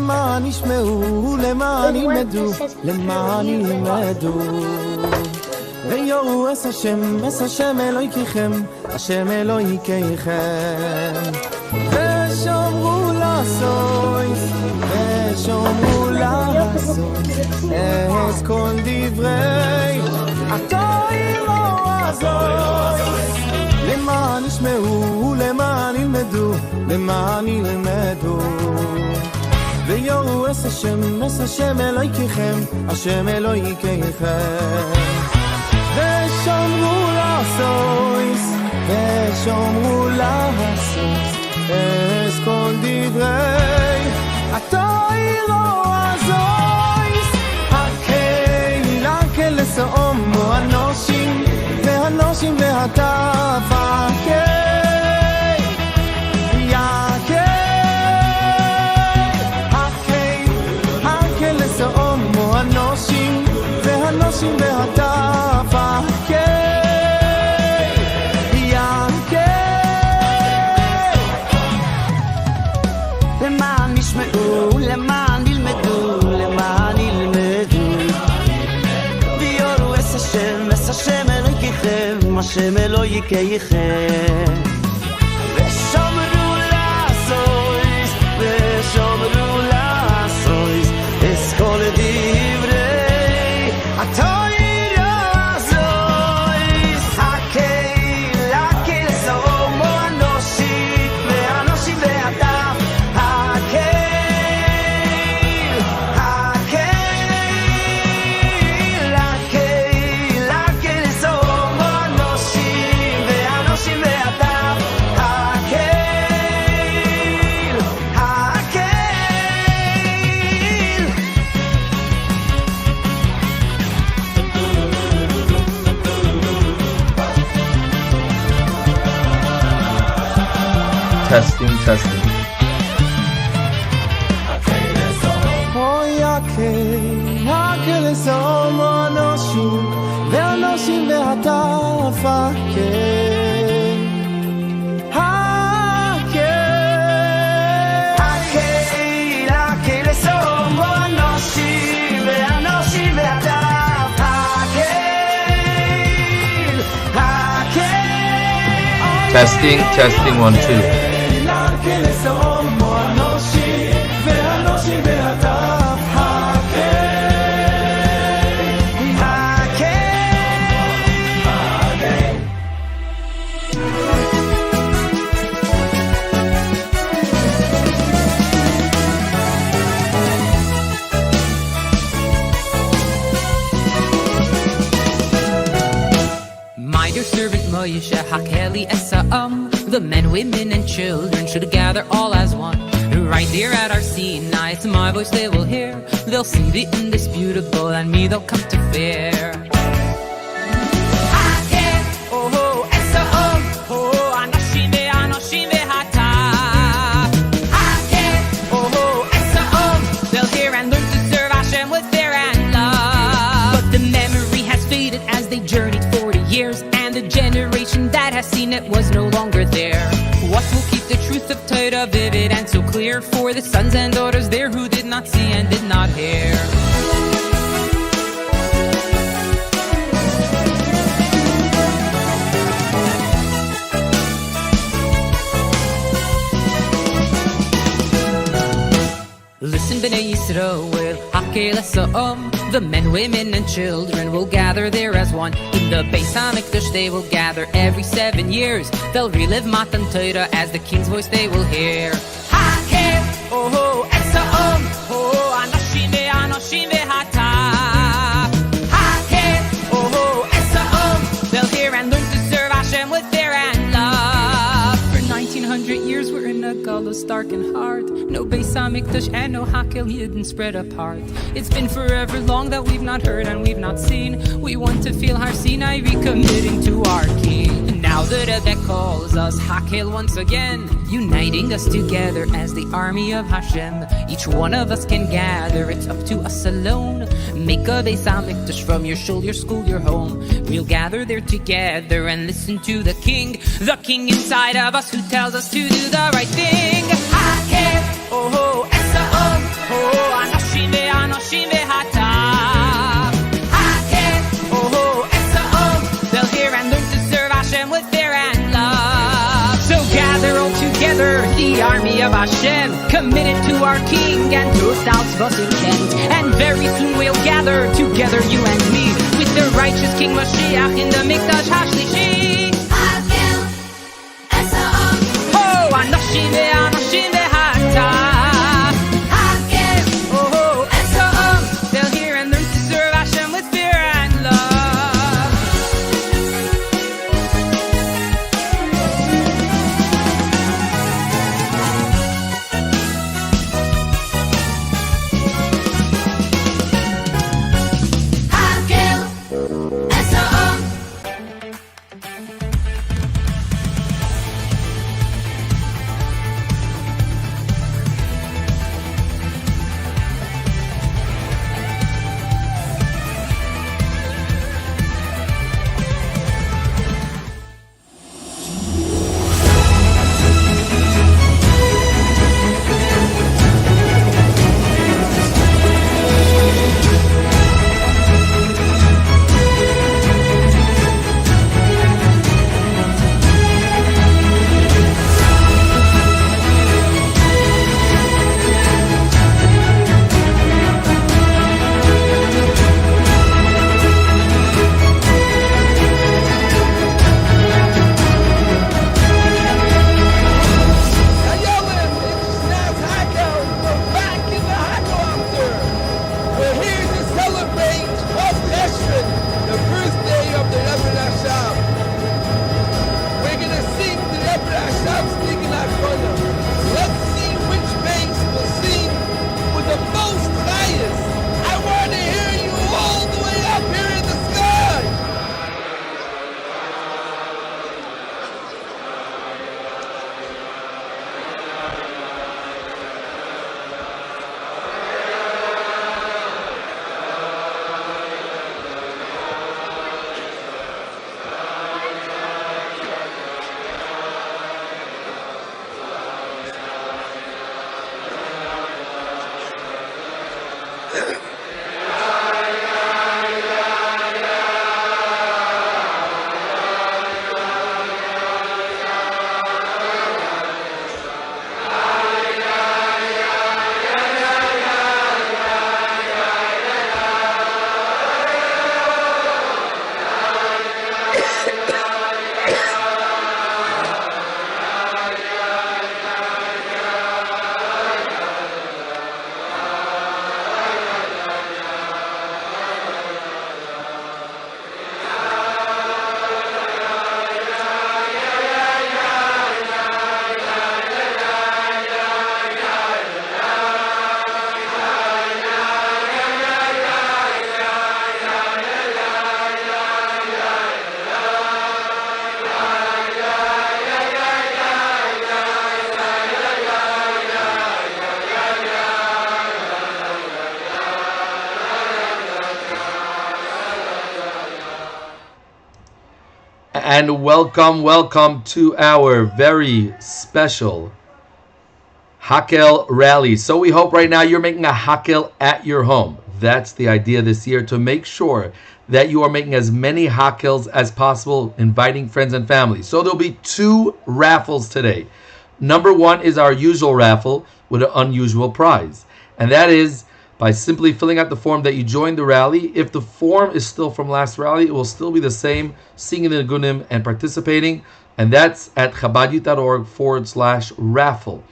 למען ישמעו, למען ילמדו, למען ילמדו. ויראו את השם אלוהיכם, השם אלוהיכם. ושומרו לעשות, ושומרו לעשות, את כל דברי התורה הזאת. למען ישמעו, למען ילמדו, למען ילמדו. ויראו את השם אלוהיכם, השם אלוהיכם. ושומרו לעשות, ושומרו לעשות, את כל דברי התורה הזאת. הקהילה לסעומו הנושים והנושים והטף. הקהילה לסעומו הנושים והנושים והטף. למען ישמעו, למען ילמדו, למען ילמדו. ויראו את השם אלוהיכם, השם אלוהיכם. ושומרו לעשות, ושומרו לעשות, את כל דברי התורה הזאת. הקהילה לסעומו הנושים והנושים והטף. Testing, testing. Hakhel לסעומו הנושים והנושים והטף. Hakhel לסעומו הנושים והנושים והטף. Testing, testing, 1, 2. My dear servant Moshe, Hakhel esa'am. The men, women, and children should gather all as one. Right there at our Sinai, it's my voice they will hear. They'll see the indisputable, and me they'll come to fear. Hakhel, oh, esa'am, oh, anoshim ve'anoshim ve'hataf. Hakhel, oh, esa'am. They'll hear and learn to serve Hashem with fear and love. But the memory has faded as they journeyed 40 years, and the generation that has seen it was no longer there. What will keep the truth of Torah vivid and so clear for the sons and daughters there who did not see and did not hear? Listen, Bnei Yisrael, Hakhel esa'am. The men, women, and children will gather there as one. In the Beis HaMikdash they will gather every 7 years. They'll relive Matan Torah as the king's voice they will hear. Hakhel, oh, esa'am, oh, anoshim ve'anoshim ve'hataf. Hakhel, oh, esa'am. They'll hear and learn to serve Hashem with fear and love. For 1900 years we're in a galus dark and hard. No Beis HaMikdash and no Hakhel Yidden spread apart. It's been forever long that we've not heard and we've not seen. We want to feel Har Sinai recommitting to our King. Now the Rebbe calls us Hakhel once again, uniting us together as the army of Hashem. Each one of us can gather, it's up to us alone. Make a Beis HaMikdash from your shul, your school, your home. We'll gather there together and listen to the King inside of us who tells us to do the right thing. Hakhel, oh, esa'am, oh. together, the army of Hashem, committed to our King, and Trostals Vosinken. And very soon we'll gather together, you and me, with the righteous King Mashiach in the Mikdash Hashlishi. Hakhel, Esaam, Oh, Anoshim ve'anoshim ve'hata. Hakhel, Oh, Esaam, they'll hear and learn to serve Hashem with fear and love. Hakhel, Esaam, Hayolim, it's Snaz Hakhel. We're back in the helicopter. We're here to celebrate Chof Cheshvan, the first day of the Rebbe Hashem. We're gonna sing the Rebbe Hashem singing Hashemah. Let's see which bass will sing with the most highest. I want to hear you all the way up here in the sky. And welcome to our very special Hakhel rally. So we hope right now you're making a Hakhel at your home. That's the idea this year, to make sure that you are making as many Hakhels as possible, inviting friends and family. So there'll be 2 raffles today. Number 1 is our usual raffle with an unusual prize. And that is by simply filling out the form that you joined the rally. If the form is still from last rally, it will still be the same, singing the Gunim and participating. And that's at chabadyouth.org/raffle.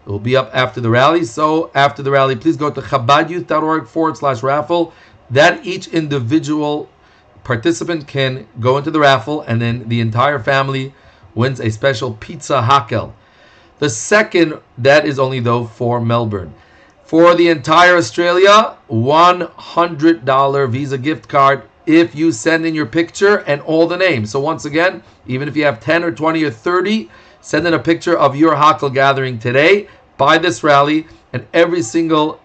It will be up after the rally. So after the rally, please go to chabadyouth.org/raffle. That each individual participant can go into the raffle, and then the entire family wins a special pizza Hakhel. The second, that is only though for Melbourne. For the entire Australia, $100 Visa gift card if you send in your picture and all the names. So once again, even if you have 10 or 20 or 30, send in a picture of your Hakhel gathering today by this rally, and every single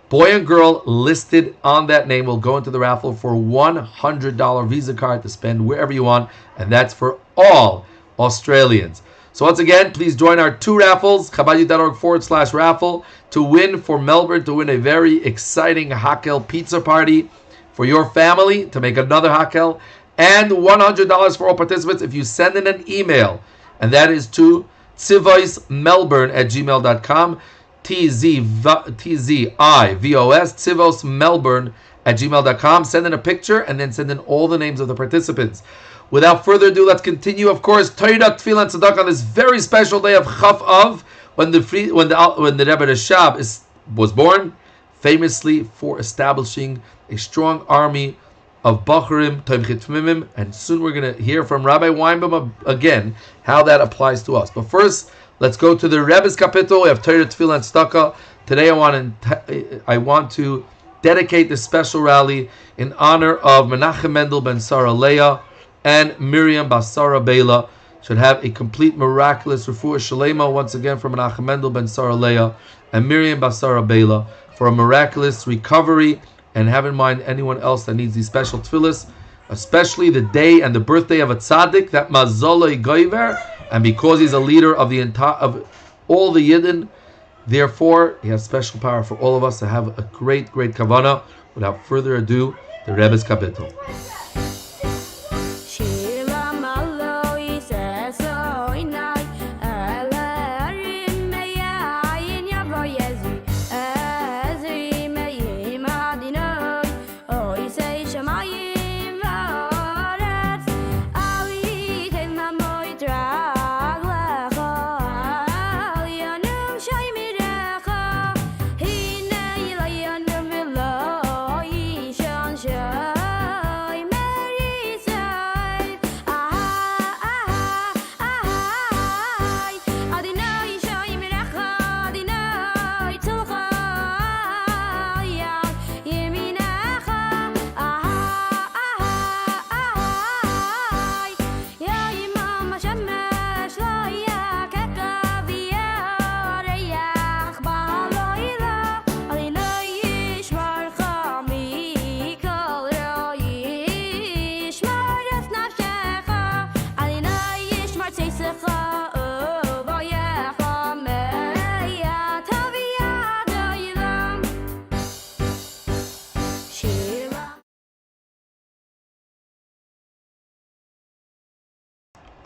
boy and girl listed on that name will go into the raffle for $100 Visa card to spend wherever you want, and that's for all Australians. So once again, please join our 2 raffles, chabadyouth.org/raffle, to win for Melbourne, to win a very exciting Hakhel pizza party for your family, to make another Hakhel, and $100 for all participants if you send in an email, and that is to tzivosmelbourne@gmail.com. TZIVOS, tzivosmelbourne@gmail.com. Send in a picture and then send in all the names of the participants. Without further ado, let's continue. Of course, Torah, Tefillah, and Tzedakah on this very special day of Chaf Av, when the Rebbe Rashab was born, famously for establishing a strong army of Bachurim, Tomchei Tmimim, and soon we're going to hear from Rabbi Weinbaum again how that applies to us. But first, let's go to the Rebbe's Kapitel. We have Torah, Tefillah, and Tzedakah. Today I want to dedicate this special rally in honor of Menachem Mendel ben Sarah Leah and Miriam bas Sarah Bela. Should have a complete miraculous refuah shalema once again from Menachem Mendel ben Sarah Leah and Miriam bas Sarah Bela for a miraculous recovery. And have in mind anyone else that needs these special tefillahs, especially the day and the birthday of a tzaddik, that mazoloi goiver, and because he's a leader of the entire of all the Yidden, therefore he has special power for all of us to have a great kavanah. Without further ado, the Rebbe's Kapitel.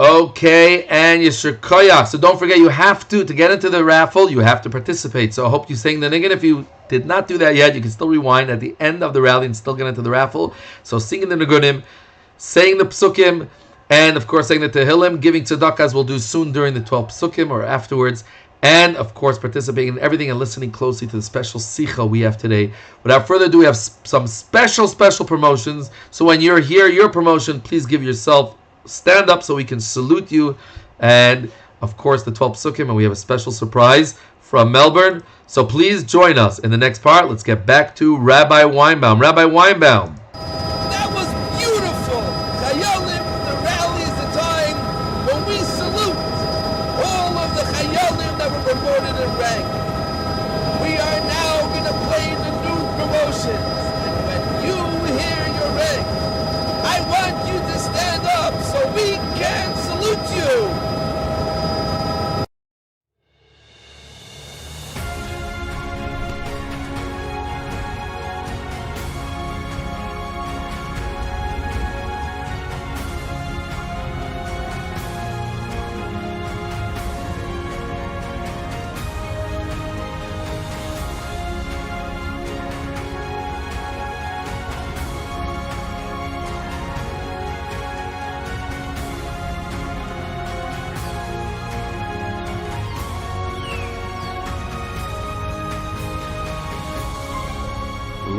Okay, and Yeshur Koyach. So don't forget, you have to get into the raffle, you have to participate. So I hope you sang the niggin. If you did not do that yet, you can still rewind at the end of the rally and still get into the raffle. So singing the nigunim, saying the psukim, and of course saying the tehillim, giving tzedakah as we'll do soon during the 12 psukim or afterwards, and of course participating in everything and listening closely to the special sicha we have today. Without further ado, we have some special promotions. So when you're here, your promotion, please give yourself stand up so we can salute you, and of course the 12 psukim, and we have a special surprise from Melbourne. So please join us in the next part. Let's get back to Rabbi Weinbaum. Rabbi Weinbaum. That was beautiful. Chayalim, the rally is the time when we salute all of the Chayalim that were promoted in rank. We are now going to play the new promotions, and when you hear your rank, I want you to stand up so we can salute you.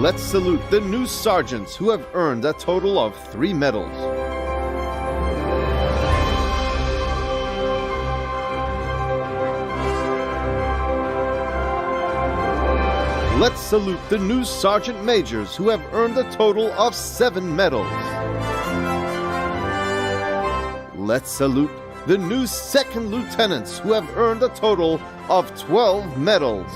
Let's salute the new sergeants who have earned a total of 3 medals. Let's salute the new sergeant majors who have earned a total of 7 medals. Let's salute the new second lieutenants who have earned a total of 12 medals.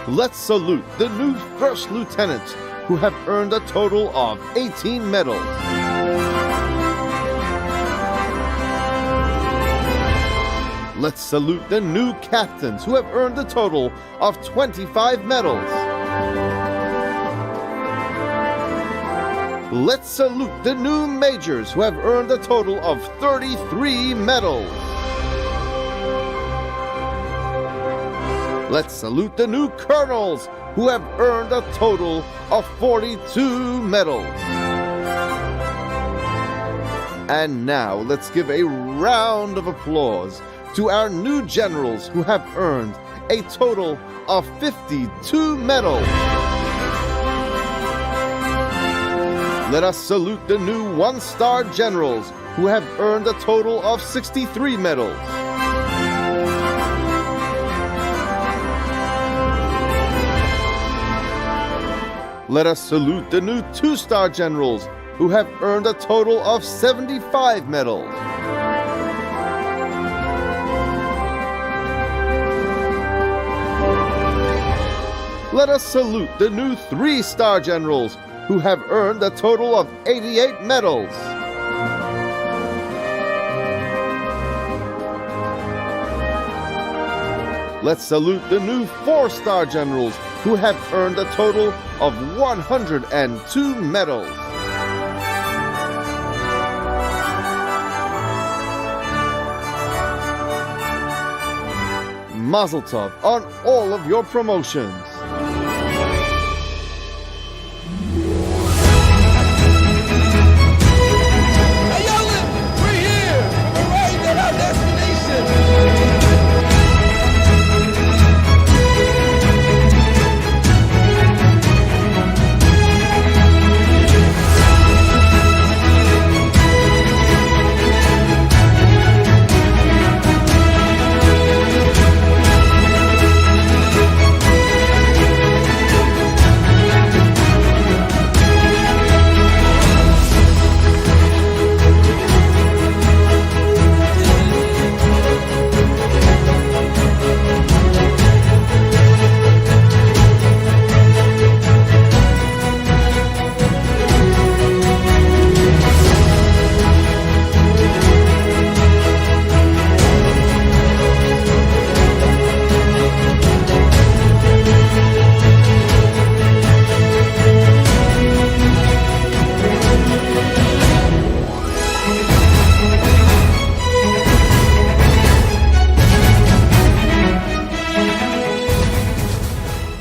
Let's salute the new first lieutenants who have earned a total of 18 medals. Let's salute the new captains who have earned a total of 25 medals. let's salute the new majors who have earned a total of 33 medals. Let's salute the new colonels who have earned a total of 42 medals. And now let's give a round of applause to our new generals who have earned a total of 52 medals. Let us salute the new one-star generals who have earned a total of 63 medals. Let us salute the new two-star generals who have earned a total of 75 medals. Let us salute the new three-star generals who have earned a total of 88 medals. Let's salute the new four-star generals who have earned a total of 102 medals. Mazel tov on all of your promotions. Hayolim, we're here. We're arrived at our destination.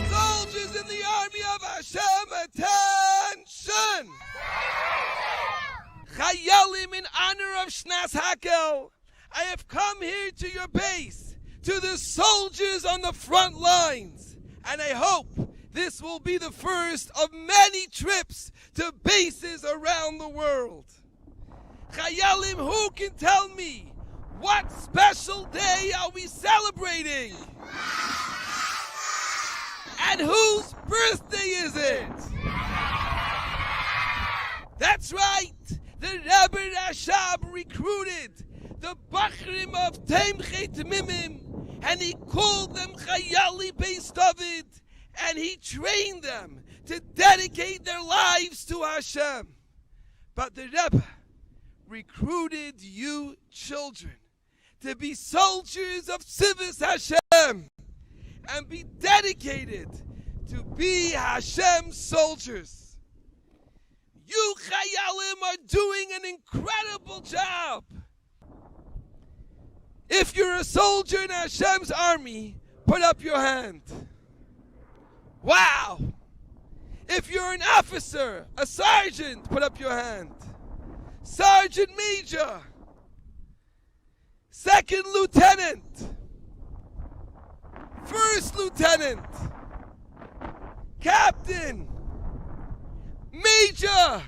Soldiers in the army of Hashem, attention! Chayalim, in honor of Shnas Hakhel, I have come here to your base, to the soldiers on the front lines, and I hope this will be the first of many trips to bases around the world. Chayalim, who can tell me what special day are we celebrating? And whose birthday is it? That's right, the Rebbe Rashab recruited the Bachrim of Temchet Mimim, and he called them Chayali Beis David, and he trained them to dedicate their lives to Hashem. But the Rebbe recruited you children to be soldiers of Tzivos Hashem and be dedicated to be Hashem's soldiers. You Chayalim are doing an incredible job. If you're a soldier in Hashem's army, put up your hand. Wow! If you're an officer, a sergeant, put up your hand. Sergeant Major, Second Lieutenant, First Lieutenant, Captain, Major,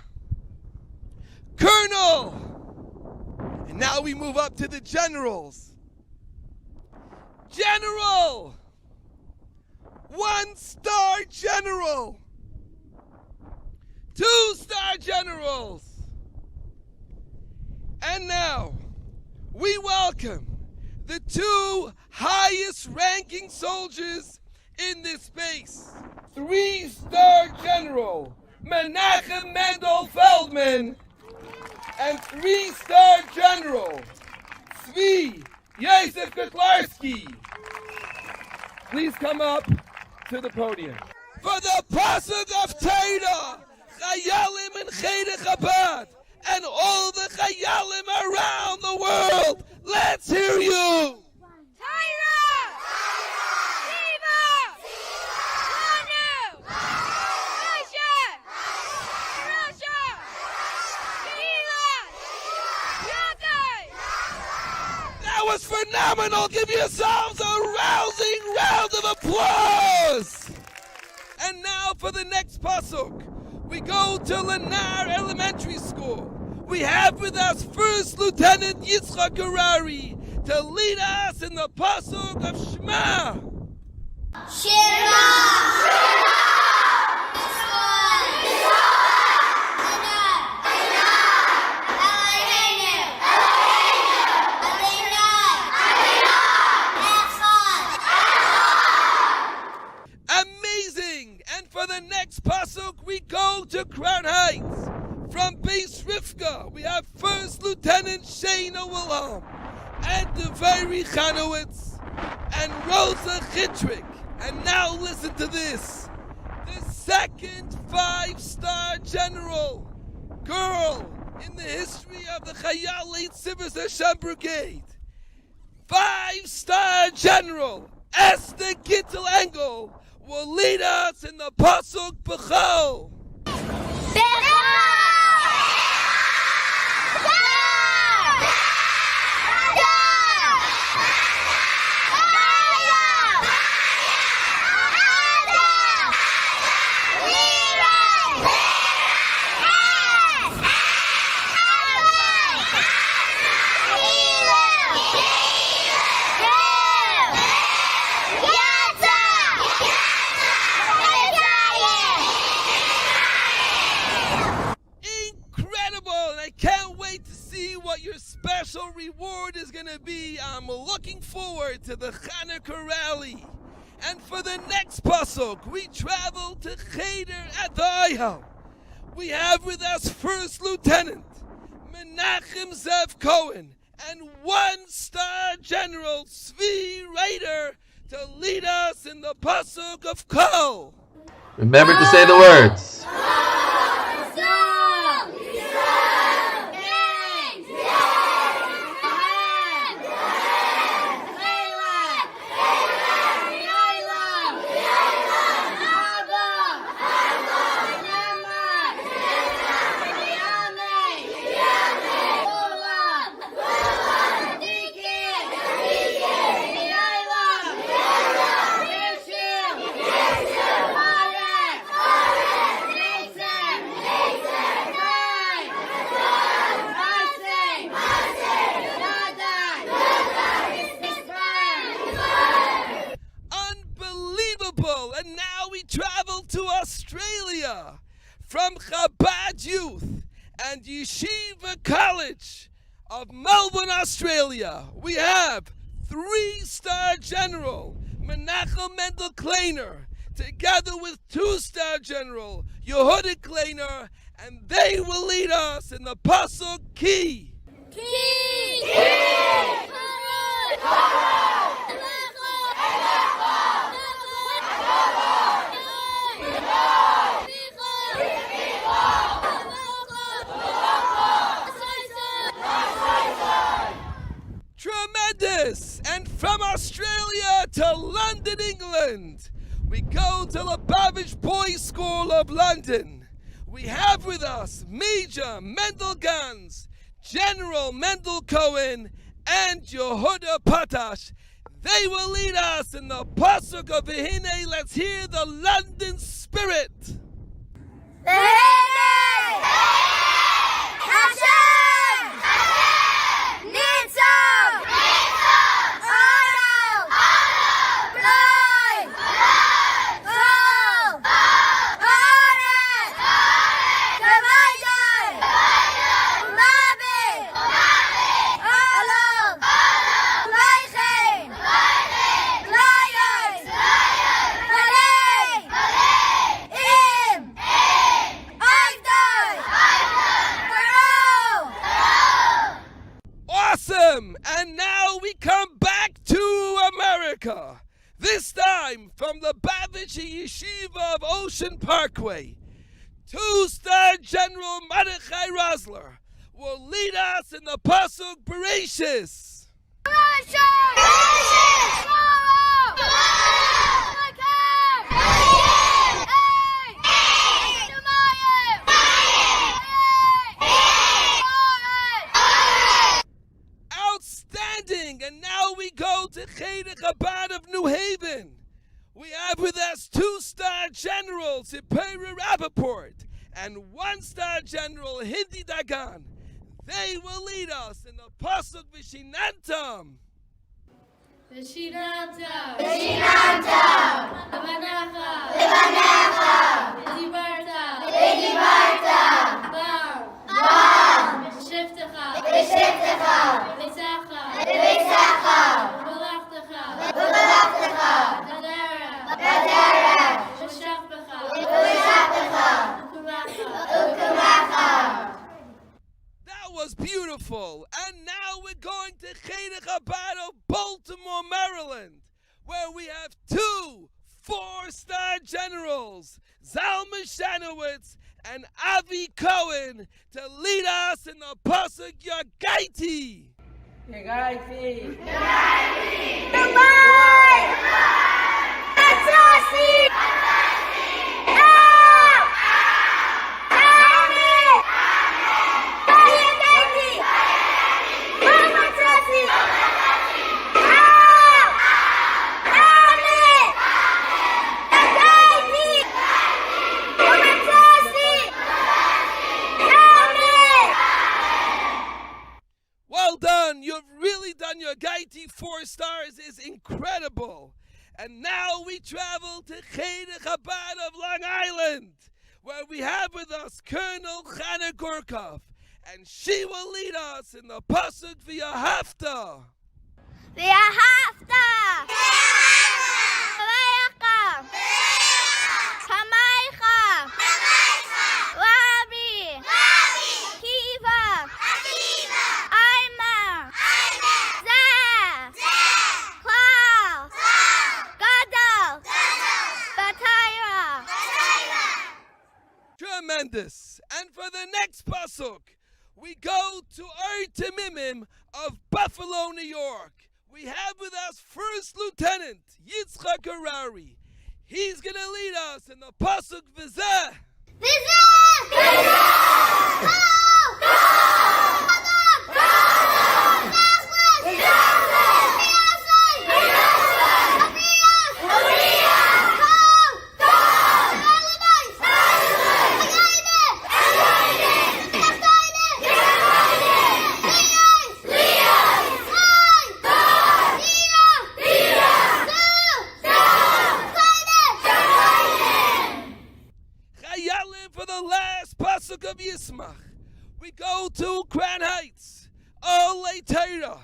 Colonel, and now we move up to the generals. General, one-star general, two-star generals. And now, we welcome the two highest ranking soldiers in this base. Three-star General Menachem Mendel Feldman and three-star General Zvi Yosef Kotlarski. Please come up to the podium. For the Pasuk of Torah, Chayalim in Cheder Chabad and all the Chayalim around the world. Let's hear you. That was phenomenal. Give yourselves a rousing round of applause. And now for the next pasuk, we go to Lenar Elementary School. We have with us First Lieutenant Yitzchak Harari to lead us in the pasuk of Shema. Amazing! And for the next pasuk, we go to Crown Heights. From Base Rivka, we have First Lieutenant Shayna Wilhelm and Devary Chanowitz and Rosa Chitrick. And now listen to this. The second 5-star general girl in the history of the Chayal Late Sivers Hashem Brigade. 5-star general Esther Gittel Engel will lead us in the pasuk Bechol. Special reward is going to be. I'm looking forward to the Chanukah rally. And for the next pasuk, we travel to Cheder at the Ayal. We have with us First Lieutenant Menachem Zev Cohen and 1-star General Tzvi Rader to lead us in the pasuk of Kol. Remember to say the words. And now we travel to Australia from Chabad Youth and Yeshiva College of Melbourne, Australia. We have 3-star General Menachem Mendel Kleiner together with 2-star General Yehuda Kleiner, and they will lead us in the pasuk Ki. Tremendous! And from Australia to London, England, we go to Lubavitch Boys' School of London. We have with us Major Mendel Gans, General Mendel Cohen, and Yehuda Patash. They will lead us in the pasuk of Vehine. Let's hear the London spirit. And now we come back to America. This time from the Bavitch Yeshiva of Ocean Parkway. Two-star General Mordechai Rosler will lead us in the Pasuk Bereshis. Outstanding! And now we go to Cheder Chabad of New Haven. We have with us two-star General Tzipora Rappaport and one-star General Hindi Dagan. They will lead us in the Pasuk Vishinantam. Vishinantam. Vishinantam. Levanecha. Levanecha. V'dibarta. V'dibarta. Bar. Bar. V'shivtecha. V'shivtecha. V'tzecha. V'tzecha. V'balachtecha. V'balachtecha. V'derech. V'derech. V'shachbecha. V'shachbecha. V'kumacha. That was beautiful. And now we're going to Cheder Chabad of Baltimore, Maryland, where we have two four-star generals, Zalman Shanowitz and Avi Cohen, to lead us in the Pasuk Yagaiti. Yagaiti. Well done. You've really done your Gaiti 4 stars. Is incredible. And now we travel to Cheder Chabad of Long Island, where we have with us Colonel Chana Gorkov, and she will lead us in the Pasuk V'yahavta. V'yahavta. V'yacha. Hamaycha. Rabbi. Kiva. Aima. Zeh. Klal. Gadol. Batayra. Tremendous. And for the next Pasuk, we go to Tamimim of Buffalo, New York. We have with us First Lieutenant Yitzchak Harari. He's going to lead us in the Pasuk V'zeh. For the last Pasuk of Yismach, we go to Crown Heights, Olei Torah,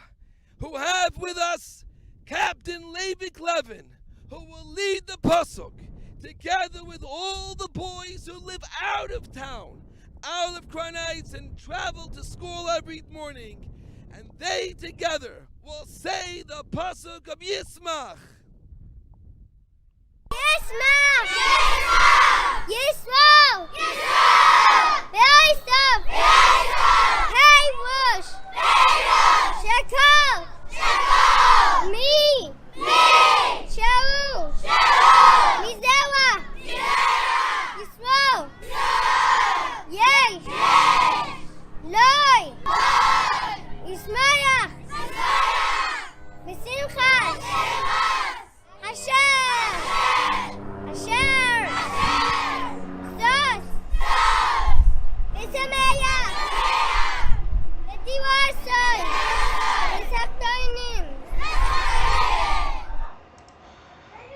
who have with us Captain Levi Levin, who will lead the Pasuk, together with all the boys who live out of town, out of Crown Heights, and travel to school every morning. And they together will say the Pasuk of Yismach. Yismach! Yismach! Yisrael! Yisrael! Yisrael! Yisrael! Hey, Rush! Hey, Rush! Shekol! Shekol! Me! Me! Sharu! Sharu! Mizewa! Mizewa! Yisrael! Yisrael! Yay! Yay! Loi! Loi! Yismayach! Yismayach! V'simchas! V'simchas! Hashem! Hashem! Sos! V'sameya! V'divarsoy! V'saktoinim!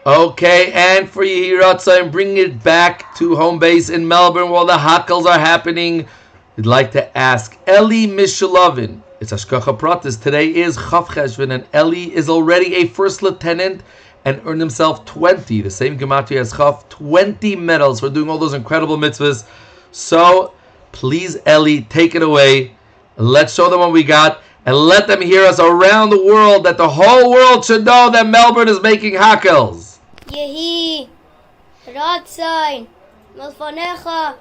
Okay, and for Yehiratza, and bringing it back to home base in Melbourne while the Hakhels are happening, we'd like to ask Eli Mishalovin. It's Ashkacha Pratis. Today is Chof Cheshvan, and Eli is already a first lieutenant and earned himself 20, the same gematria as Chof, 20 medals for doing all those incredible mitzvahs. So, please, Eli, take it away. Let's show them what we got, and let them hear us around the world, that the whole world should know that Melbourne is making Hakhels. Yehi Ratzain Malfanecha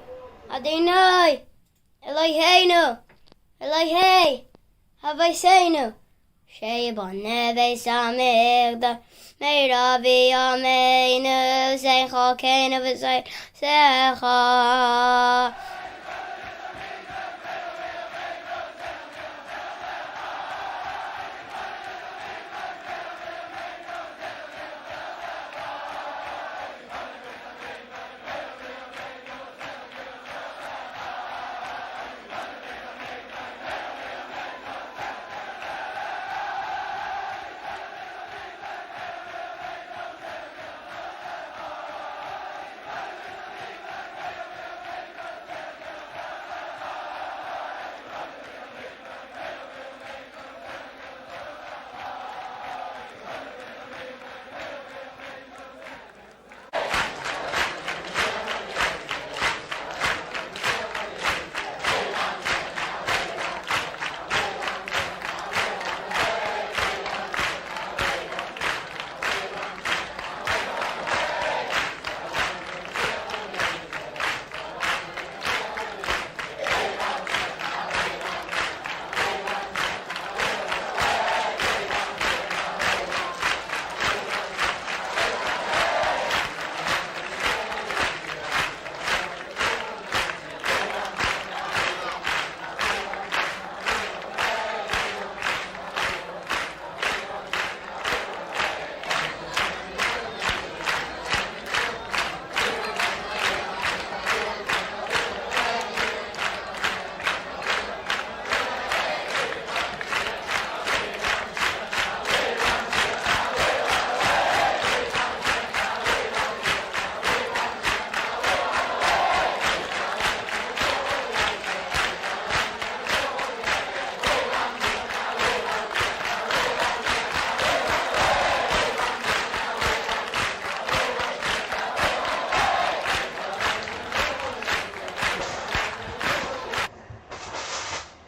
Adonai, Eloheinu, Elohei, Havaseinu, Shebon Beis Hamikdash, Meiravi Yameinu, Zeicha Keinu V'Zeicha.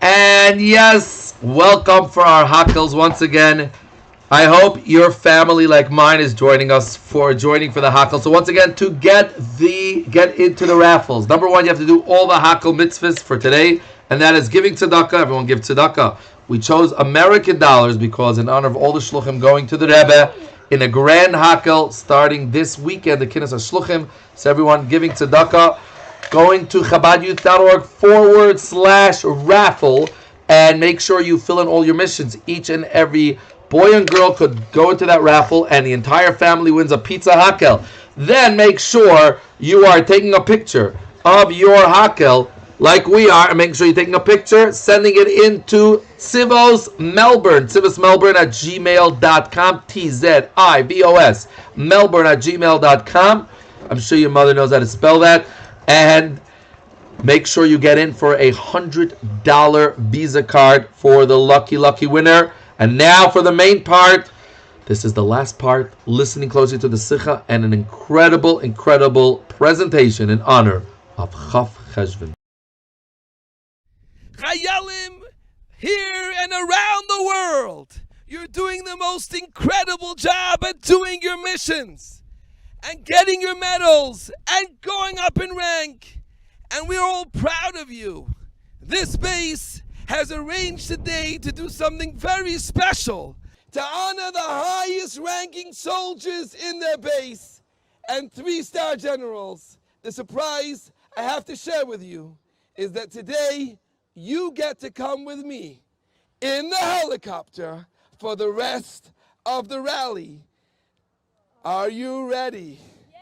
And yes, welcome for our Hakhels once again. I hope your family, like mine, is joining us for the Hakhel. So once again, to get into the raffles, number one, you have to do all the Hakhel mitzvahs for today, and that is giving tzedakah. Everyone give tzedakah. We chose American dollars because in honor of all the shluchim going to the Rebbe in a grand Hakhel starting this weekend, the Kinnis HaShluchim. So everyone giving tzedakah, going to ChabadYouth.org/raffle, and make sure you fill in all your missions. Each and every boy and girl could go into that raffle, and the entire family wins a pizza Hakhel. Then make sure you are taking a picture of your Hakhel, like we are, and make sure you're taking a picture, sending it into Tzivos Melbourne, tzivosmelbourne@gmail.com, TZIVOS, Melbourne@gmail.com. I'm sure your mother knows how to spell that. And make sure you get in for a $100 Visa card for the lucky winner. And now for the main part. This is the last part, listening closely to the Sikha and an incredible presentation in honor of Chof Cheshvan. Chayalim, here and around the world, you're doing the most incredible job at doing your missions and getting your medals and going up in rank. And we're all proud of you. This base has arranged today to do something very special to honor the highest ranking soldiers in their base and 3-star generals. The surprise I have to share with you is that today you get to come with me in the helicopter for the rest of the rally. Are you ready? Yes.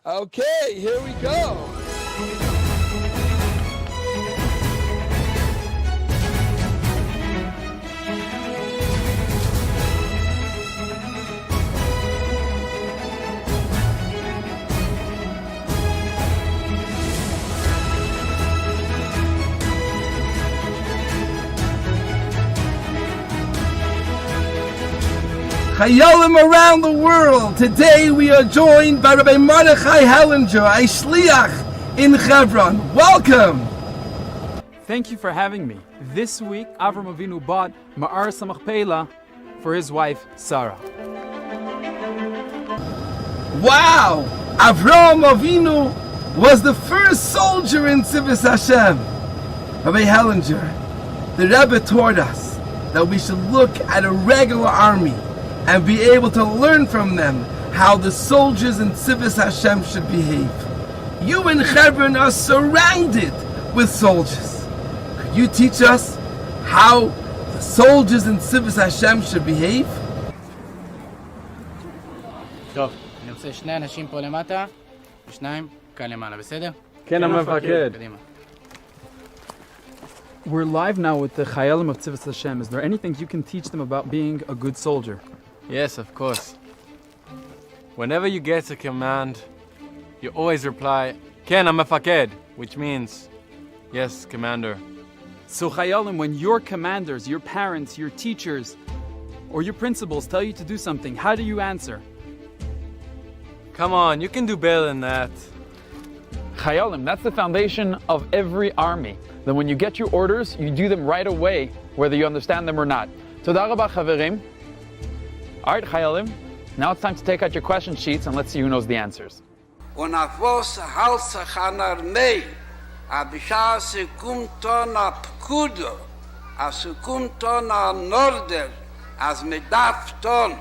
Okay, here we go. Chayalim around the world. Today we are joined by Rabbi Mordechai Hellinger, a shliach in Chevron. Welcome. Thank you for having me. This week, Avram Avinu bought Ma'ar Samachpela for his wife, Sarah. Wow! Avram Avinu was the first soldier in Tzivos Hashem. Rabbi Hellinger, the Rebbe taught us that we should look at a regular army and be able to learn from them how the soldiers in Tzivos Hashem should behave. You in Chevron are surrounded with soldiers. Could you teach us how the soldiers in Tzivos Hashem should behave? טוב, אני רוצה שני אנשים פה למטה, ושניים כאן למעלה, בסדר? כן, המפקד. קדימה. We're live now with the Chayalim of Tzivos Hashem. Is there anything you can teach them about being a good soldier? Yes, of course. Whenever you get a command, you always reply, Ken המפקד, which means, yes, commander. So Chayalim, when your commanders, your parents, your teachers, or your principals tell you to do something, how do you answer? Come on, you can do better than that. Chayalim, that's the foundation of every army. Then when you get your orders, you do them right away, whether you understand them or not. Toda rabba, chaverim. All right, Chayalim, now it's time to take out your question sheets and let's see who knows the answers. Und auf was hält sich an Armee, abisha se kommt on a Pkudo, as se kommt on a Norder, as me darf ton,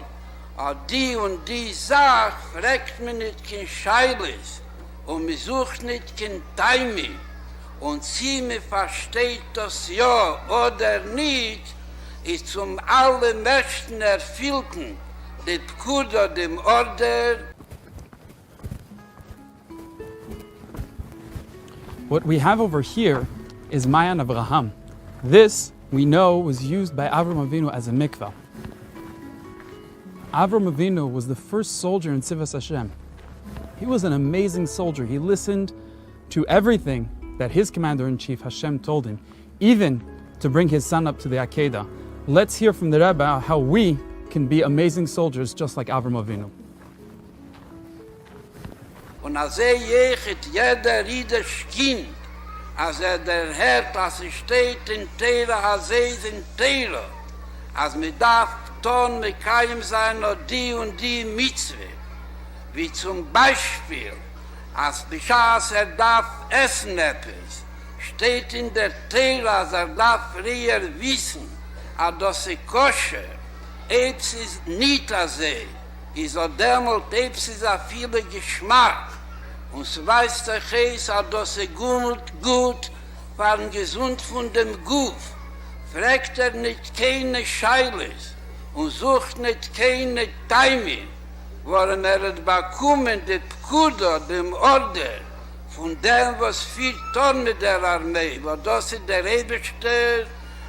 a die und die Sach, fragt me nicht kein Scheiles, und me sucht nicht kein Taimi, und sie me versteht das ja oder nicht, ist zum alle Menschen erfüllten, die Pkudo dem Order. What we have over here is Mayan Avraham. This, we know, was used by Avram Avinu as a mikvah. Avram Avinu was the first soldier in Tzivos Hashem. He was an amazing soldier. He listened to everything that his commander-in-chief Hashem told him, even to bring his son up to the Akedah. Let's hear from the Rebbe how we can be amazing soldiers just like Avram Avinu. Und als jechet jeder Rieders Kind, als der Herd, als steht in Teira, als in Teira, als me darf ton me keinem sein, nur die und die Mitzwe, wie zum Beispiel, als Bischas darf essen etwas, steht in der Teira, als darf früher wissen, dass koscher, etwas ist nicht als is a demult epsi a viele Geschmack. Und so weiß der Geist, dass gut, waren gesund von dem Guf. Fragt nicht keine Scheiles und sucht nicht keine Taimi, worin hat bekommen, das Pkudo, dem Order, von dem, was viel tun mit der Armee, wo das ist der Eberste,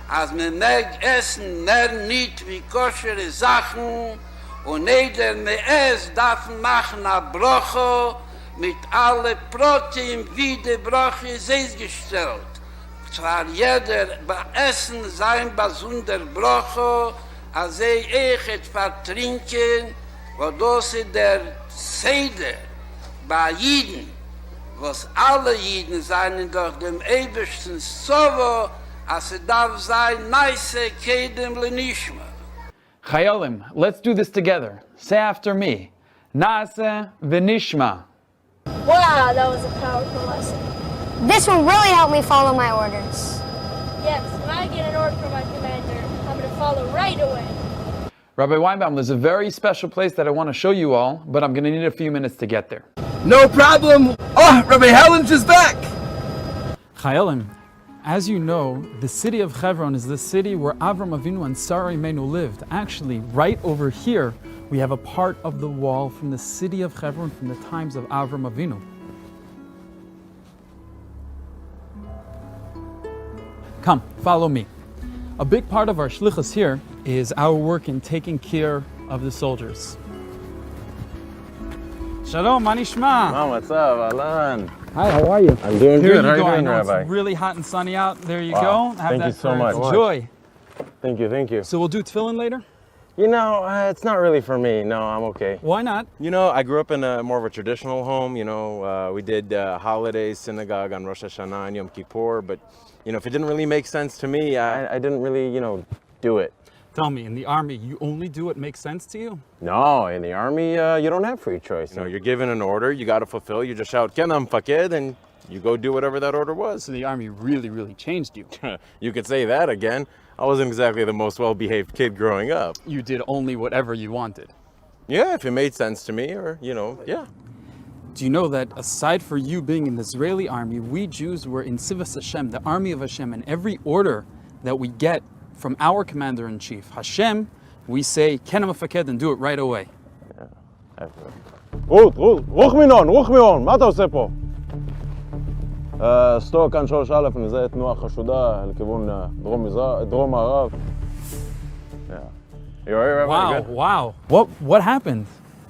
als man mag essen, mehr nicht wie koschere Sachen, und jeder mehr es darf machen a Brocho mit alle Protein, wie die Broche ist gestellt. Zwar jeder bei Essen sein besonder Brocho, als echt vertrinken, wo das ist der Seder bei Jiden, was alle Jiden seien durch dem Ebersten Sovo, als darf sein, neise Kedem Lenishma. Chayalim, let's do this together. Say after me. Naaseh v'nishma. Wow, that was a powerful lesson. This will really help me follow my orders. Yes, when I get an order from my commander, I'm going to follow right away. Rabbi Weinbaum, there's a very special place that I want to show you all, but I'm going to need a few minutes to get there. No problem. Oh, Rabbi Hellinger's back. Chayalim, as you know, the city of Chevron is the city where Avram Avinu and Sarah Imenu lived. Actually, right over here, we have a part of the wall from the city of Chevron from the times of Avram Avinu. Come, follow me. A big part of our shlichus here is our work in taking care of the soldiers. Shalom, ma nishma? Mom, what's up? Alan. Hi, how are you? I'm doing Here good. you How are go. you I doing, know Rabbi? It's really hot and sunny out. There you Wow. go. Have Thank that you so for much. Enjoy. Thank you, thank you. So we'll do tefillin later? You know, it's not really for me. No, I'm okay. Why not? You know, I grew up in a more of a traditional home. You know, we did holidays, synagogue on Rosh Hashanah and Yom Kippur. But, you know, if it didn't really make sense to me, I didn't really, you know, do it. Tell me, in the army, you only do what makes sense to you? No, in the army, you don't have free choice. You know, you're given an order, you got to fulfill. You just shout, "Ken Faked," and you go do whatever that order was. So the army really, really changed you. You could say that again. I wasn't exactly the most well-behaved kid growing up. You did only whatever you wanted. Yeah, if it made sense to me, or, yeah. Do you know that aside for you being in the Israeli army, we Jews were in Sivas Hashem, the army of Hashem, and every order that we get from our commander-in-chief, Hashem, we say, Ken Faked, and do it right away. רות, רוח מינון, מה אתה עושה פה? סטוק כאן 3א, נזהה תנועה חשודה לכיוון דרום-מערב. You alright, Rabbi? Wow. What happened?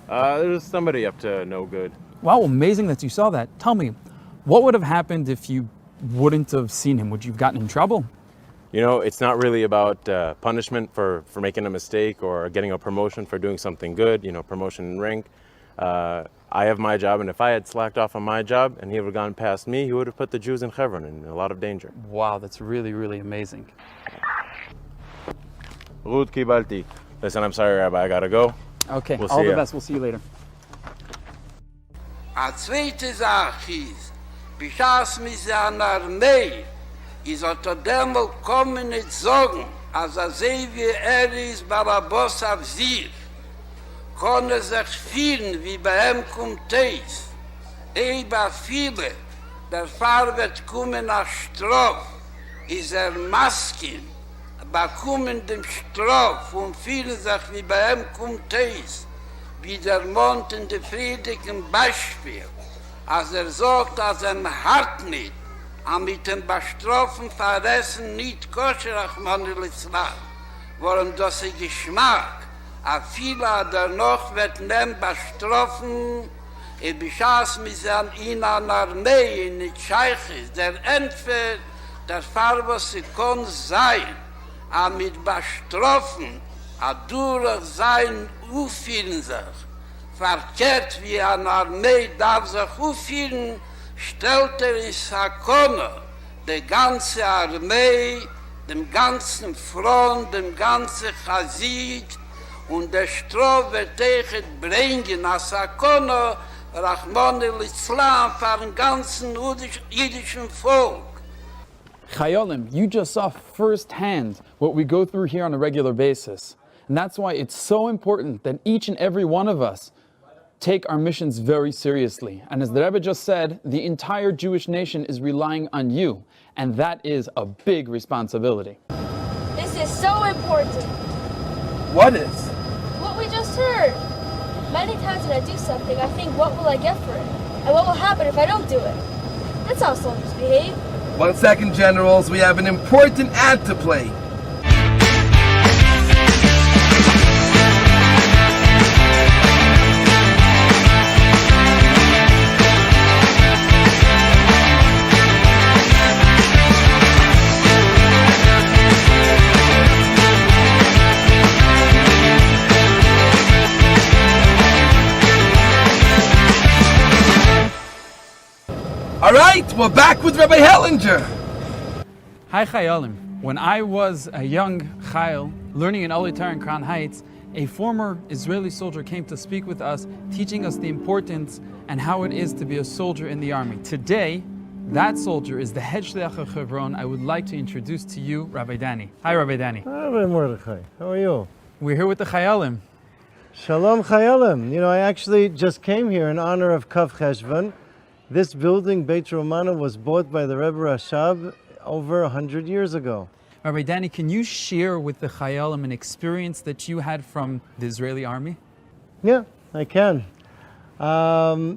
There's somebody up to no good. Wow, amazing that you saw that. Tell me, what would have happened if you wouldn't have seen him? Would you have gotten in trouble? You know, it's not really about punishment for making a mistake or getting a promotion for doing something good, promotion in rank. I have my job, and if I had slacked off on my job and he would have gone past me, he would have put the Jews in Cheshvan in a lot of danger. Wow, that's really, really amazing. Ruth Kibalti. Listen, I'm sorry, Rabbi, I gotta go. Okay, we'll all the ya. best. We'll see you later. A zweite Sache ist, bis mir seine Armee ist demol kommen nicht sagen, als sehe wie ist Barabos auf sich, kann sich fühlen, wie bei ihm kommt es. Bei viele, der Fall wird kommen nach Strof, ist Masken, bekommen dem Strof und fühlen sich, wie bei ihm kommt es. Wie der Mond in der friedlichen Beispiel, als sagt, als hart nicht, aber mit dem Bestroffen verressen nicht koscher Rachmane Litzlan, worum das Geschmack, a viele der noch wird nehmen Bestroffen, beschaß mit seinen in einer Armee in den Scheiches, der entweder der Fall, was sie kann sein, aber mit Bestroffen, a durch sein Ufielen sich. Verkehrt wie eine Armee darf sich ufielen, stellt in Sakone die ganze Armee, dem ganzen Front, dem ganzen Chazid und der Stroh wird bringen als Sakone Rachmane Litzlan für den ganzen jüdischen Volk. Chayolim, you just saw firsthand what we go through here on a regular basis. And that's why it's so important that each and every one of us take our missions very seriously. And as the Rebbe just said, the entire Jewish nation is relying on you. And that is a big responsibility. This is so important. What is? What we just heard. Many times when I do something, I think, what will I get for it? And what will happen if I don't do it? That's how soldiers behave. 1 second, generals. We have an important ad to play. All right, we're back with Rabbi Hellinger. Hi Chayolim. When I was a young Chayil, learning in Olitar in Crown Heights, a former Israeli soldier came to speak with us, teaching us the importance and how it is to be a soldier in the army. Today, that soldier is the head shliach of Hebron. I would like to introduce to you Rabbi Danny. Hi Rabbi Danny. Hi Rabbi Mordechai, how are you? We're here with the Chayolim. Shalom Chayolim. You know, I actually just came here in honor of Chof Cheshvan. This building, Beit Romana, was bought by the Rebbe Rashab over 100 years ago. Rabbi Danny, can you share with the Chayalim an experience that you had from the Israeli army? Yeah, I can. All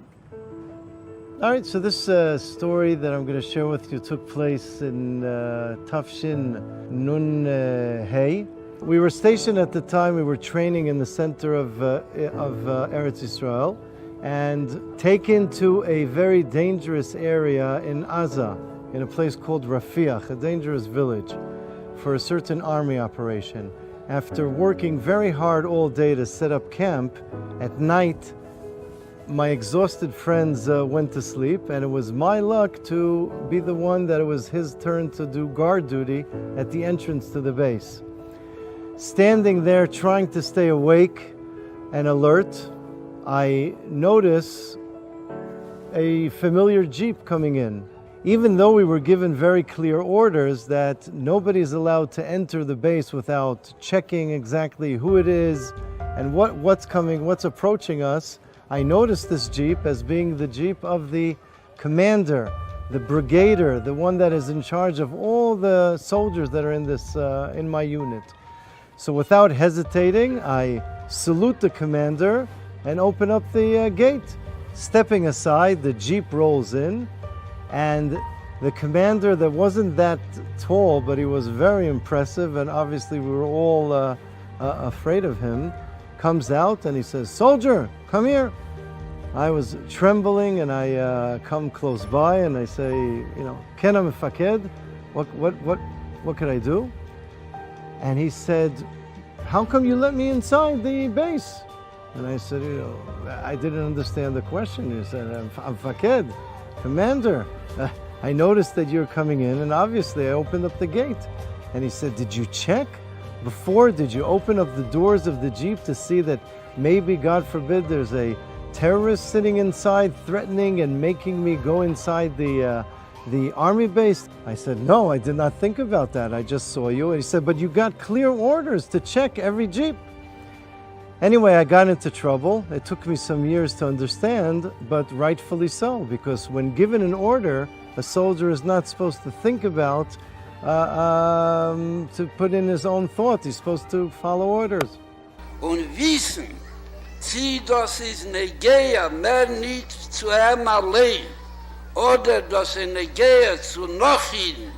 right, so this story that I'm going to share with you took place in Tafshin Nun Hey. We were stationed at the time, we were training in the center of Eretz Yisrael, and taken to a very dangerous area in Aza, in a place called Rafiach, a dangerous village, for a certain army operation. After working very hard all day to set up camp, at night, my exhausted friends went to sleep, and it was my luck to be the one that it was his turn to do guard duty at the entrance to the base. standing there trying to stay awake and alert, I notice a familiar Jeep coming in. Even though we were given very clear orders that nobody is allowed to enter the base without checking exactly who it is and what's coming, what's approaching us, I noticed this Jeep as being the Jeep of the commander, the brigadier, the one that is in charge of all the soldiers that are in this in my unit. So without hesitating, I salute the commander and open up the gate. Stepping aside, the Jeep rolls in, and the commander, that wasn't that tall, but he was very impressive, and obviously we were all afraid of him, comes out and he says, "Soldier, come here." I was trembling, and I come close by and I say, "Ken Mefaked, what could I do?" And he said, "How come you let me inside the base?" And I said, I didn't understand the question. He said, "I'm Faked, commander. I noticed that you're coming in, and obviously I opened up the gate." And he said, "Did you check before? Did you open up the doors of the Jeep to see that maybe, God forbid, there's a terrorist sitting inside threatening and making me go inside the army base?" I said, "No, I did not think about that. I just saw you." And he said, "But you got clear orders to check every Jeep." Anyway, I got into trouble. It took me some years to understand, but rightfully so, because when given an order, a soldier is not supposed to think about to put in his own thought. He's supposed to follow orders. Und wissen, sie das ist Negeia mehr nicht zu ihm allein, oder das ist Negeia zu Nochiden,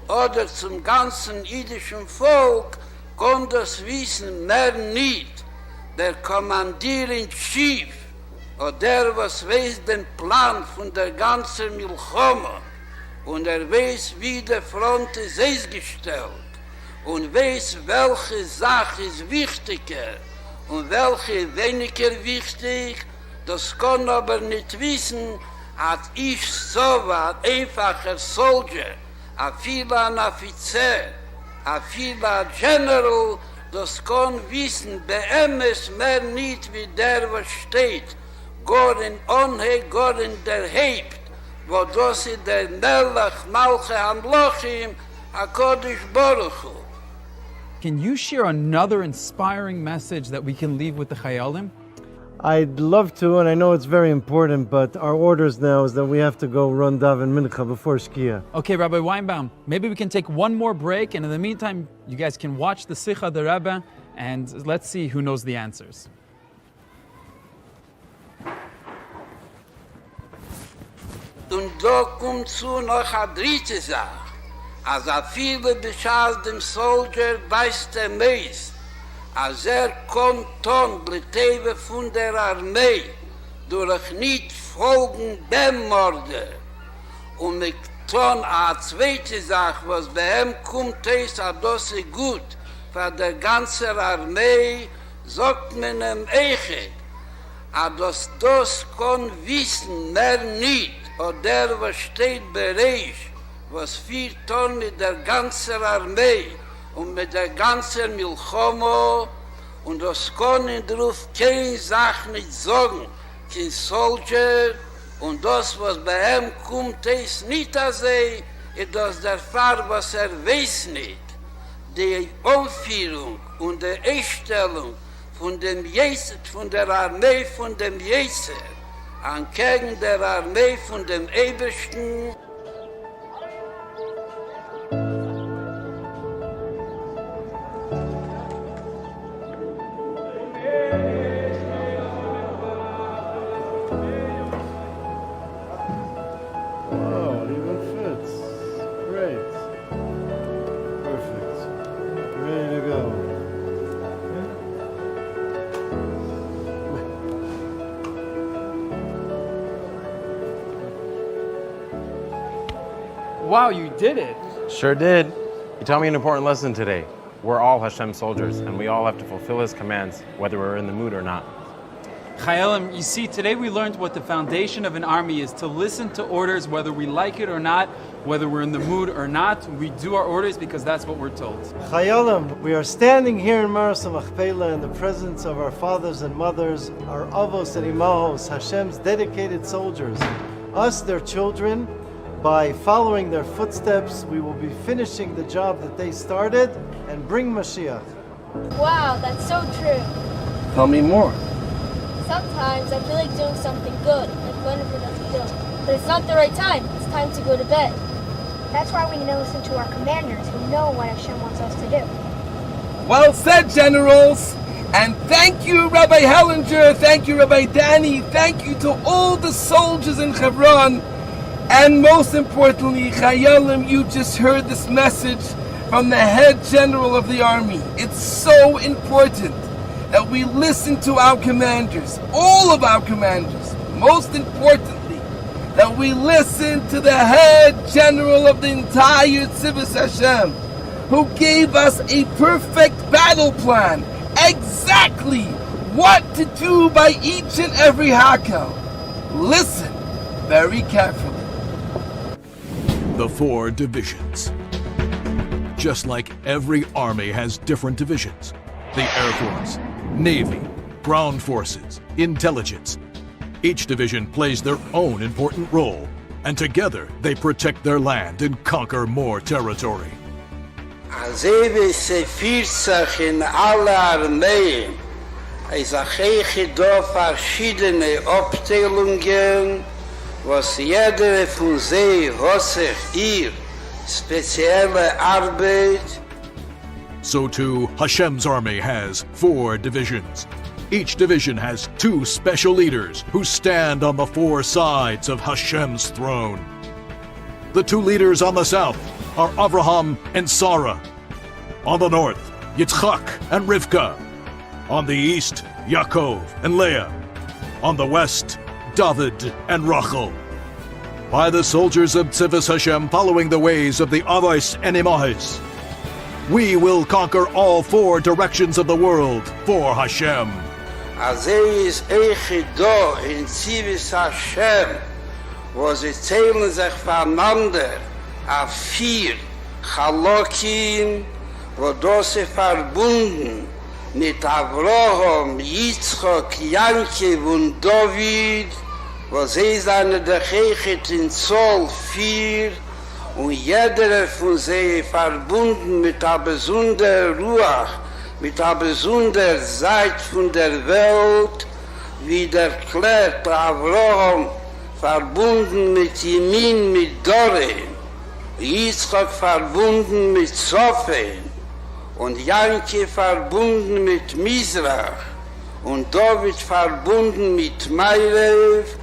oder zum ganzen jüdischen Volk, kann das wissen mehr nicht. Der Kommandier in Chief, oder der, was weiß den Plan von der ganzen Milchoma, und weiß, wie der Front ist ausgestellt, und weiß, welche Sache ist wichtiger, und welche weniger wichtig, das kann aber nicht wissen, als ich so war, einfacher Soldier, a vieler ein Offizier, a vieler General, das kann wissen, beämmes mehr nicht wie der, was steht, gar in Onhe, gar in der Hebt, wo das ist der Melech, Malche, Hamlochim, HaKadosh Baruch Hu. Can you share another inspiring message that we can leave with the Chayalim? I'd love to, and I know it's very important, but our orders now is that we have to go run Daven Mincha before Shkia. Okay, Rabbi Weinbaum, maybe we can take one more break, and in the meantime, you guys can watch the Sikha of the Rebbe, and let's see who knows the answers. Und da kommt zu noch eine dritte Sache. Als viele Bescheid dem Soldier weiß der meist, als kann tun, Bleteve von der Armee, durch nicht folgen dem Morde. Und mit tun eine zweite Sache, was bei ihm kommt, ist, das ist gut, für die ganze Armee, sagt man ihm echt, dass das kann wissen, mehr nicht, oder der, was steht bereit, was viel tun mit der ganzen Armee und mit der ganzen Milchoma, und das kann in drauf keine Sache nicht sagen, kein Soldier, und das, was bei ihm kommt, ist nicht so, dass der Fall, was weiß nicht. Die Umführung und die Einstellung von der Armee von dem Jeser, angegen der Armee von dem Ebersten. Wow, it even fits. Great. Perfect. Ready to go. Wow, you did it! Sure did. You taught me an important lesson today. We're all Hashem's soldiers, and we all have to fulfill His commands, whether we're in the mood or not. Chayalim, you see, today we learned what the foundation of an army is, to listen to orders whether we like it or not, whether we're in the mood or not. We do our orders because that's what we're told. Chayalim, we are standing here in Maras Machpelah in the presence of our fathers and mothers, our avos and imahos, Hashem's dedicated soldiers, us, their children. By following their footsteps, we will be finishing the job that they started and bring Mashiach. Wow, that's so true. Tell me more. Sometimes I feel like doing something good, like whenever doesn't do. But it's not the right time. It's time to go to bed. That's why we need to listen to our commanders who know what Hashem wants us to do. Well said, generals. And thank you, Rabbi Hellinger. Thank you, Rabbi Danny. Thank you to all the soldiers in Hebron. And most importantly, Chayalim, you just heard this message from the head general of the army. It's so important that we listen to our commanders, all of our commanders. Most importantly, that we listen to the head general of the entire Tzivos Hashem, who gave us a perfect battle plan, exactly what to do by each and every Hakhel. Listen very carefully. The 4 divisions. Just like every army has different divisions, the Air Force, Navy, Ground Forces, Intelligence. Each division plays their own important role, and together they protect their land and conquer more territory. Azeve Sefirzach in alle Armeen, is a do verschiedene Abteilungen, was jeder von sie sich ihr spezielle Arbeit. So too, Hashem's army has 4 divisions. Each division has 2 special leaders who stand on the 4 sides of Hashem's throne. The 2 leaders on the south are Avraham and Sarah. On the north, Yitzchak and Rivka. On the east, Yaakov and Leah. On the west, David and Rachel. By the soldiers of Tzivos Hashem following the ways of the Avos and Imahos, we will conquer all 4 directions of the world for Hashem. Azei is do in Tzivos Hashem, wo sie zählen sich voneinander auf 4 Chalokim, wo sie verbunden mit Avraham, Yitzchak, Yankiv und David, wo sie seine Dechechet in Zoll 4 und jeder von sie verbunden mit einer besonderen Ruach, mit einer besonderen Seite von der Welt, wie der erklärt Avraham verbunden mit Yemin, mit Dorim, Yitzchak verbunden mit Sofen und Yanki verbunden mit Mizrach und David verbunden mit Meirev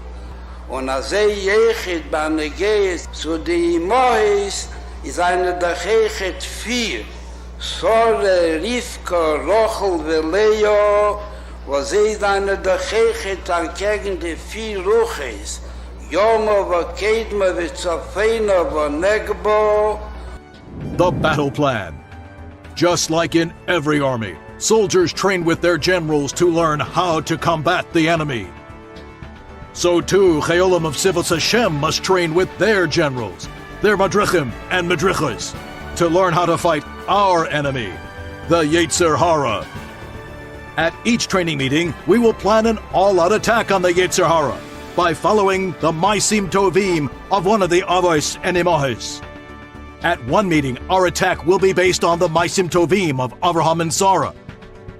und als Jechet Banegees zu den Imahis ist eine Dechechet 4. Sore, Rivka, Rachel und Leo, wo sie ist eine Dechechet an gegen die 4 Ruches. Yomo, wo Kedma, wo Zofeina, wo Negbo. The battle plan. Just like in every army, soldiers train with their generals to learn how to combat the enemy. So too, Chayolim of Tzivos Hashem must train with their generals, their Madrichim and Madrichas, to learn how to fight our enemy, the Yetzer Hara. At each training meeting, we will plan an all-out attack on the Yetzer Hara by following the Maisim Tovim of one of the Avos and Imahos. At one meeting, our attack will be based on the Maisim Tovim of Avraham and Sarah.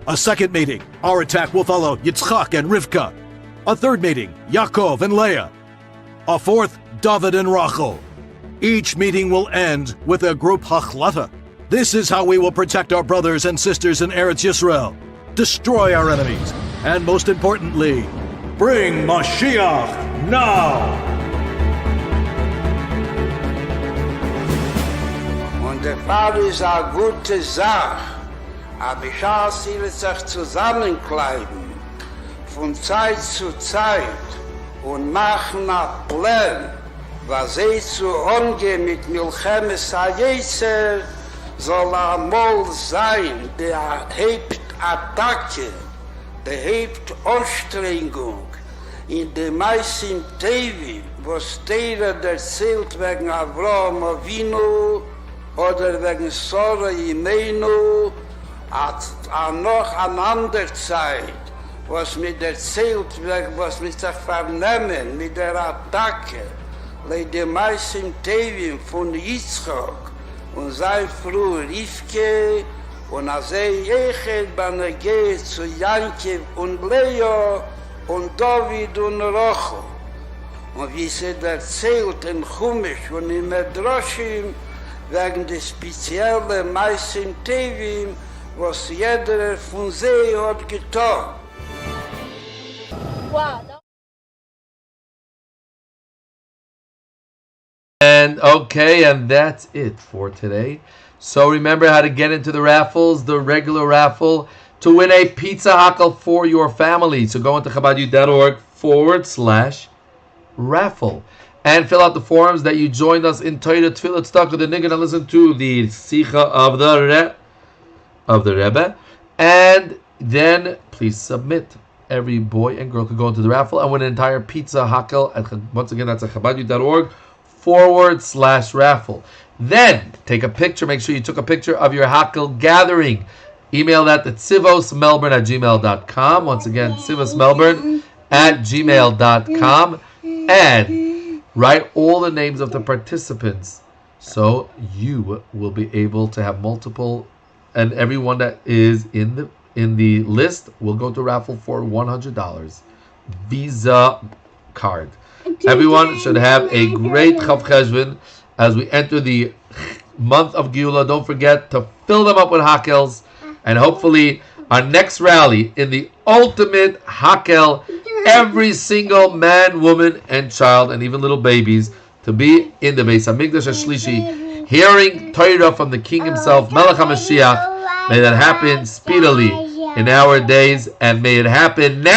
A second meeting, our attack will follow Yitzchak and Rivka. A third meeting, Yaakov and Leah. A fourth, David and Rachel. Each meeting will end with a group hachlata. This is how we will protect our brothers and sisters in Eretz Yisrael, destroy our enemies, and most importantly, bring Mashiach now! Und der Fall ist eine gute Sache, aber ich habe sie sich zusammenkleiden, von Zeit zu Zeit, und machen einen Plan, was sie zu umgehen mit Milchemes HaYetzer, soll einmal sein, der Hauptattacke, die Hauptanstrengung in den meisten Tevi, was Teira erzählt wegen Avraham Avinu oder wegen Sora Imenu, als noch an anderer Zeit, was mit erzählt wird, was mit sich vernehmen, mit der Attacke, leid die meisten Tevim von Yitzchak und sein Frau Rivke und als Echet Banage zu Yankiv und Leo und David und Rocho. Und wie sie erzählt in Chumash und in Medrashim, wegen der speziellen meisten Tevim, was jeder von sie hat getan. Wow. And okay, and that's it for today. So remember how to get into the raffles, the regular raffle, to win a pizza Hakhel for your family. So go into chabadu.org/raffle and fill out the forms that you joined us in Torah Tefillah Tzedakah the Nigun and listen to the Sicha of the Rebbe. And then please submit. Every boy and girl could go into the raffle and win an entire pizza Hakhel. Once again, that's at chabadu.org/raffle. Then take a picture. Make sure you took a picture of your Hakhel gathering. Email that to tzivosmelbourne@gmail.com. Once again, tzivosmelbourne@gmail.com. And write all the names of the participants so you will be able to have multiple, and everyone that is in the list will go to raffle for $100 Visa card. Everyone should have a great Chof Cheshvan as we enter the month of Geula. Don't forget to fill them up with Hakhels, and hopefully our next rally in the ultimate Hakhel, every single man, woman, and child, and even little babies, to be in the Beis Hamikdash HaShlishi, hearing Torah from the King himself, Melech HaMashiach. May that happen speedily in our days, and may it happen now.